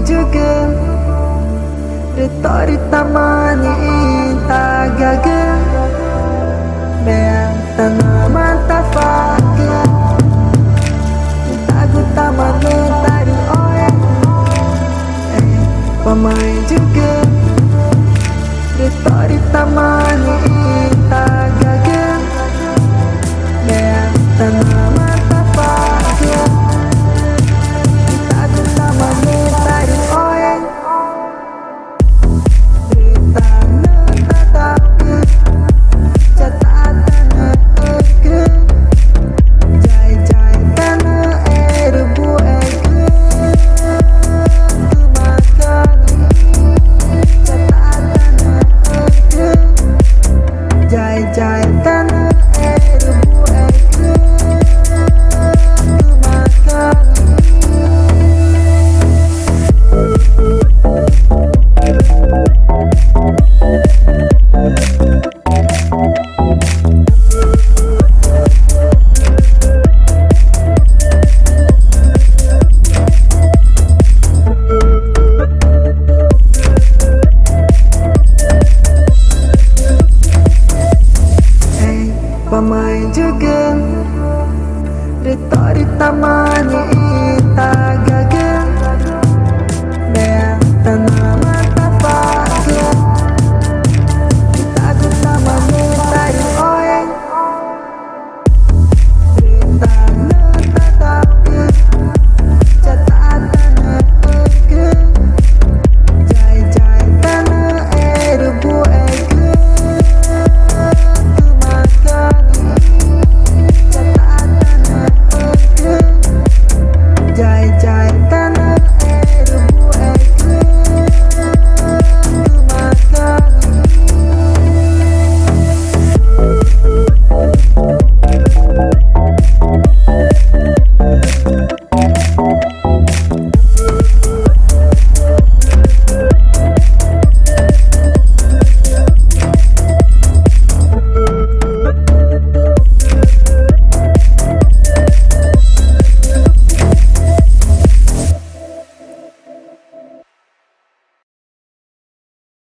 juga Ritori tamani tagaga Beang tanaman tafaga Tagu tamani tadi oe Pemain juga Ritori tamani tagaga Beang tanaman tafaga Tagu tamani tadi oe Pemain juga Ritori tamani ita